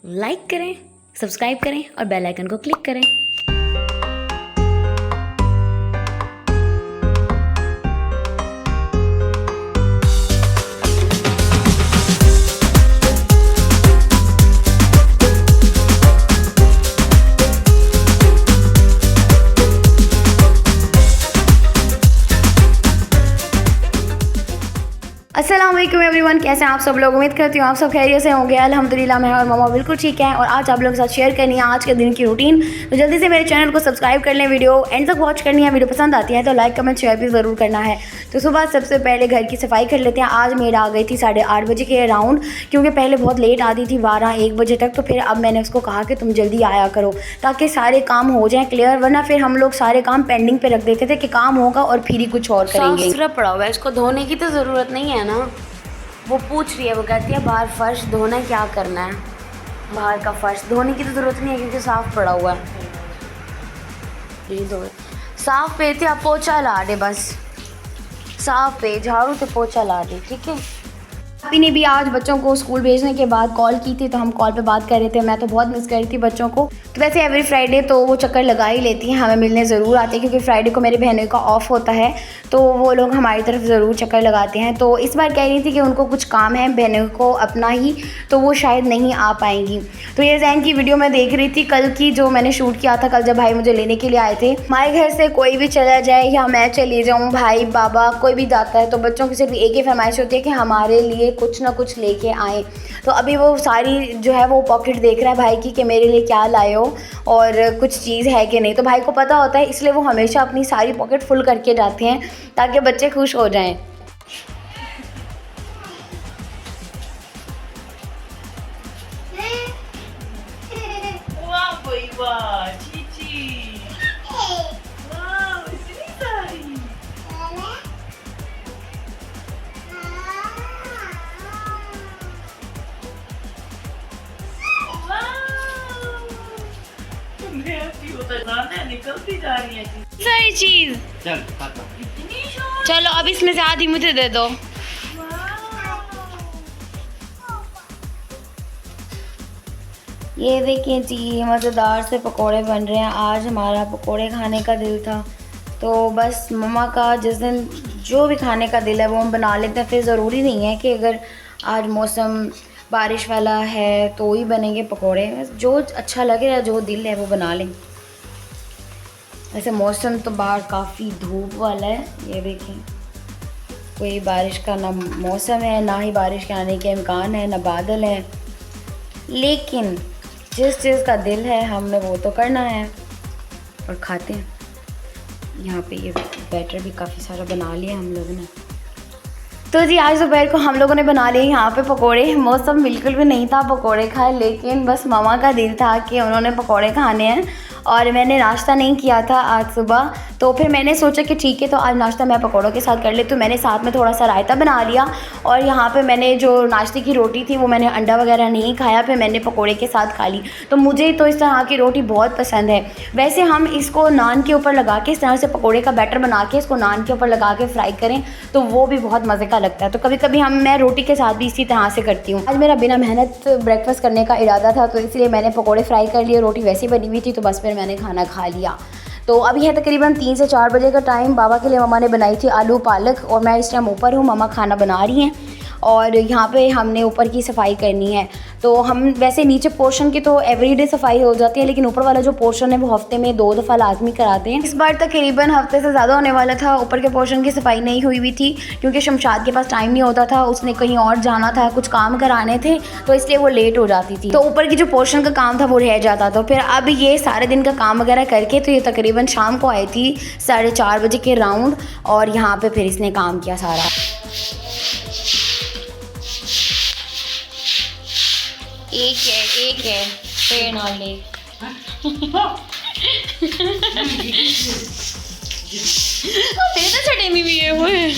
Like करें, subscribe करें और बेल आइकन को क्लिक करें। अस्सलाम वालेकुम एवरीवन, कैसे हैं आप सब लोग। उम्मीद करती हूँ आप सब खैरियत से होंगे। अल्हम्दुलिल्लाह मैं और मामा बिल्कुल ठीक है। और आज आप लोगों के साथ शेयर करनी है आज के दिन की रूटीन। तो जल्दी से मेरे चैनल को सब्सक्राइब कर लें, वीडियो एंड तक वॉच करनी है। वीडियो पसंद आती है तो लाइक कमेंट शेयर भी ज़रूर करना है। तो सुबह सबसे पहले घर की सफाई कर लेते हैं। आज मेड आ गई थी 8:30 बजे के अराउंड, क्योंकि पहले बहुत लेट आती थी 12-1 बजे तक। तो फिर अब मैंने उसको कहा कि तुम जल्दी आया करो ताकि सारे काम हो जाएँ क्लियर, वरना फिर हम लोग सारे काम पेंडिंग पे रख देते थे कि काम होगा और फिर ही कुछ और करेंगे। साफ सुथरा पड़ा हुआ है, इसको धोने की तो ज़रूरत नहीं है ना। वो पूछ रही है, वो कहती है बाहर फर्श धोना क्या करना है। बाहर का फर्श धोने की तो ज़रूरत नहीं है क्योंकि साफ़ पड़ा हुआ है। धो साफ़ पे थे, आप पोछा ला दे, बस साफ़ पे झाड़ू से पोछा ला दे, ठीक है। आपी ने भी आज बच्चों को स्कूल भेजने के बाद कॉल की थी, तो हम कॉल पे बात कर रहे थे। मैं तो बहुत मिस कर रही थी बच्चों को। तो वैसे एवरी फ्राइडे तो वो चक्कर लगा ही लेती हैं, हमें मिलने ज़रूर आते हैं, क्योंकि फ्राइडे को मेरी बहनों का ऑफ होता है तो वो लोग हमारी तरफ ज़रूर चक्कर लगाते हैं। तो इस बार कह रही थी कि उनको कुछ काम है बहनों को अपना ही, तो वो शायद नहीं आ पाएंगी। तो ये जैन की वीडियो मैं देख रही थी कल की, जो मैंने शूट किया था कल जब भाई मुझे लेने के लिए आए थे। हमारे घर से कोई भी चला जाए या मैं चली जाऊँ, भाई बाबा कोई भी जाता है, तो बच्चों की सिर्फ एक ही फरमाइश होती है कि हमारे लिए कुछ ना कुछ लेके आए। तो अभी वो सारी जो है वो पॉकेट देख रहा है भाई की कि मेरे लिए क्या लाए हो और कुछ चीज़ है कि नहीं। तो भाई को पता होता है, इसलिए वो हमेशा अपनी सारी पॉकेट फुल करके जाते हैं ताकि बच्चे खुश हो जाएं। निकलती जा रही है सारी चीज़। चल चलो अब इसमें से आधी मुझे दे दो। ये देखिए जी, मज़ेदार से पकोड़े बन रहे हैं। आज हमारा पकोड़े खाने का दिल था, तो बस मम्मा का जिस दिन जो भी खाने का दिल है वो हम बना लेते हैं। फिर ज़रूरी नहीं है कि अगर आज मौसम बारिश वाला है तो ही बनेंगे पकोड़े, जो अच्छा लगे या जो दिल है वो बना लें। वैसे मौसम तो बाहर काफ़ी धूप वाला है, ये देखें, कोई बारिश का ना मौसम है, ना ही बारिश के आने के इम्कान है, ना बादल है। लेकिन जिस चीज़ का दिल है हमने वो तो करना है और खाते हैं। यहाँ पे ये बैटर भी काफ़ी सारा बना लिया हम लोगों ने। तो जी आज दोपहर को हम लोगों ने बना लिए यहाँ पे पकोड़े। मौसम बिल्कुल भी नहीं था पकोड़े खाए, लेकिन बस मामा का दिल था कि उन्होंने पकोड़े खाने हैं। और मैंने नाश्ता नहीं किया था आज सुबह, तो फिर मैंने सोचा कि ठीक है तो आज नाश्ता मैं पकोड़ों के साथ कर ले। तो मैंने साथ में थोड़ा सा रायता बना लिया और यहाँ पे मैंने जो नाश्ते की रोटी थी वो मैंने अंडा वगैरह नहीं खाया, फिर मैंने पकोड़े के साथ खा ली। तो मुझे तो इस तरह की रोटी बहुत पसंद है। वैसे हम इसको नान के ऊपर लगा के, इस तरह से पकोड़े का बैटर बना के इसको नान के ऊपर लगा के फ्राई करें तो वो भी बहुत मज़े का लगता है। तो कभी कभी मैं रोटी के साथ भी इसी तरह से करती हूँ। आज मेरा बिना मेहनत ब्रेकफास्ट करने का इरादा था, तो इसलिए मैंने पकोड़े फ्राई कर लिए। रोटी वैसी बनी हुई थी तो बस फिर मैंने खाना खा लिया। तो अभी है तकरीबन 3 से 4 बजे का टाइम। बाबा के लिए मम्मा ने बनाई थी आलू पालक और मैं इस टाइम ऊपर हूँ, मम्मा खाना बना रही हैं और यहाँ पे हमने ऊपर की सफाई करनी है। तो हम वैसे नीचे पोर्शन की तो एवरीडे सफाई हो जाती है, लेकिन ऊपर वाला जो पोर्शन है वो हफ्ते में 2 दफ़ा लाजमी कराते हैं। इस बार तकरीबन हफ्ते से ज़्यादा होने वाला था। ऊपर के पोर्शन की सफाई नहीं हुई हुई थी क्योंकि शमशाद के पास टाइम नहीं होता था, उसने कहीं और जाना था, कुछ काम कराने थे, तो इसलिए वो लेट हो जाती थी। तो ऊपर की जो पोर्शन का काम था वो रह जाता था। फिर अब ये सारे दिन का काम वगैरह करके तो ये तकरीबन शाम को आई थी 4:30 बजे के राउंड, और यहाँ पर फिर इसने काम किया सारा। एक है पेड़ नाले तो छड़े नहीं हुए हुए।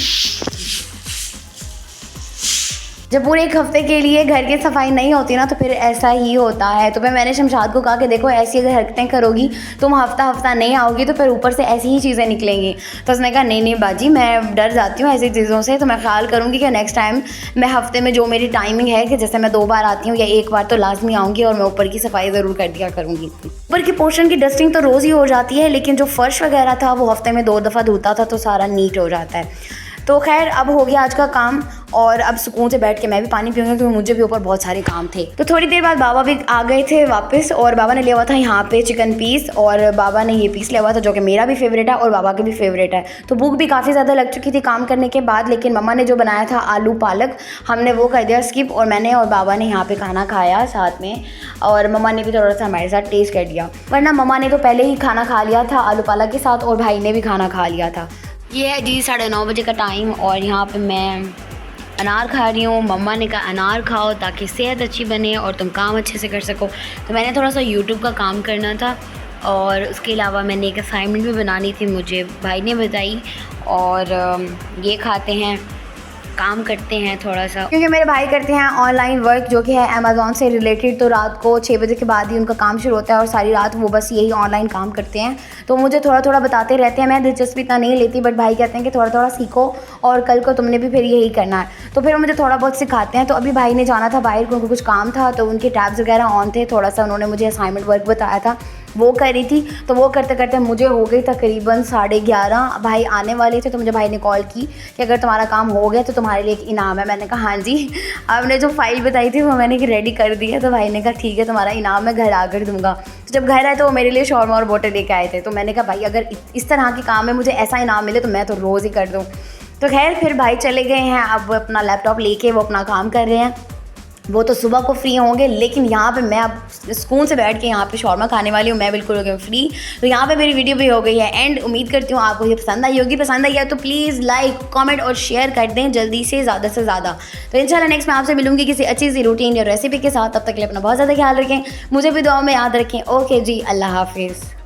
जब पूरे एक हफ्ते के लिए घर की सफाई नहीं होती ना तो फिर ऐसा ही होता है। तो फिर मैंने शमशाद को कहा कि देखो ऐसी अगर हरकतें करोगी तुम हफ्ता नहीं आओगी तो फिर ऊपर से ऐसी ही चीज़ें निकलेंगी। तो उसने कहा नहीं बाजी, मैं डर जाती हूँ ऐसी चीज़ों से, तो मैं ख्याल करूँगी कि नेक्स्ट टाइम मैं हफ्ते में जो मेरी टाइमिंग है कि जैसे मैं 2 बार आती हूँ या 1 बार तो लाजमी आऊँगी और मैं ऊपर की सफाई ज़रूर कर दिया करूँगी। ऊपर की पोर्शन की डस्टिंग तो रोज़ ही हो जाती है, लेकिन जो फर्श वगैरह था वो हफ्ते में 2 दफ़ा धोता था तो सारा नीट हो जाता है। तो खैर अब हो गया आज का काम और अब सुकून से बैठ के मैं भी पानी पीऊँगी क्योंकि मुझे भी ऊपर बहुत सारे काम थे। तो थोड़ी देर बाद बाबा भी आ गए थे वापस और बाबा ने लिया हुआ था यहाँ पे चिकन पीस और बाबा ने ये पीस लिया हुआ था जो कि मेरा भी फेवरेट है और बाबा के भी फेवरेट है। तो भूख भी काफ़ी ज़्यादा लग चुकी थी काम करने के बाद, लेकिन मम्मा ने जो बनाया था आलू पालक हमने वो कर दिया स्किप और मैंने और बाबा ने यहाँ पे खाना खाया साथ में और मम्मा ने भी थोड़ा सा हमारे साथ टेस्ट कर दिया, वरना मम्मा ने तो पहले ही खाना खा लिया था आलू पालक के साथ और भाई ने भी खाना खा लिया था। ये है जी 9:30 बजे का टाइम और यहाँ पे मैं अनार खा रही हूँ। मम्मा ने कहा अनार खाओ ताकि सेहत अच्छी बने और तुम काम अच्छे से कर सको। तो मैंने थोड़ा सा यूट्यूब का काम करना था और उसके अलावा मैंने एक असाइनमेंट भी बनानी थी, मुझे भाई ने बताई और ये खाते हैं, काम करते हैं थोड़ा सा, क्योंकि मेरे भाई करते हैं ऑनलाइन वर्क जो कि है अमेज़ॉन से रिलेटेड। तो रात को 6 बजे के बाद ही उनका काम शुरू होता है और सारी रात वो बस यही ऑनलाइन काम करते हैं। तो मुझे थोड़ा थोड़ा बताते रहते हैं, मैं दिलचस्पी इतना नहीं लेती, बट भाई कहते हैं कि थोड़ा थोड़ा सीखो और कल को तुमने भी फिर यही करना है। तो फिर मुझे थोड़ा बहुत सिखाते हैं। तो अभी भाई ने जाना था बाहर, उनको कुछ काम था तो उनके टैब्स वगैरह ऑन थे, थोड़ा सा उन्होंने मुझे असाइनमेंट वर्क बताया था वो कर रही थी। तो वो करते करते मुझे हो गई तकरीबन 11:30। भाई आने वाले थे तो मुझे भाई ने कॉल की कि अगर तुम्हारा काम हो गया तो तुम्हारे लिए एक इनाम है। मैंने कहा हाँ जी। आपने जो फाइल बताई थी वो मैंने रेडी कर दी है। तो भाई ने कहा ठीक है तुम्हारा इनाम मैं घर आकर दूंगा। तो जब घर आए तो वो मेरे लिए शॉर्मा और बोतल लेके आए थे। तो मैंने कहा भाई अगर इस तरह के काम में मुझे ऐसा इनाम मिले तो मैं तो रोज़ ही कर दूँ। तो खैर फिर भाई चले गए हैं, अब अपना लैपटॉप लेके वो अपना काम कर रहे हैं। वो तो सुबह को फ्री होंगे, लेकिन यहाँ पे मैं अब सुकून से बैठ के यहाँ पे शौरमा खाने वाली हूँ, मैं बिल्कुल हो गई फ्री। तो यहाँ पे मेरी वीडियो भी हो गई है एंड उम्मीद करती हूँ आपको ये पसंद आई होगी। पसंद आई है तो प्लीज़ लाइक कमेंट और शेयर कर दें जल्दी से ज़्यादा। तो इंशाल्लाह नेक्स्ट मैं आपसे मिलूंगी किसी अच्छी सी रूटीन या रेसिपी के साथ। तब तक के लिए अपना बहुत ज़्यादा ख्याल रखें, मुझे भी दुआ में याद रखें। ओके जी, अल्लाह हाफिज़।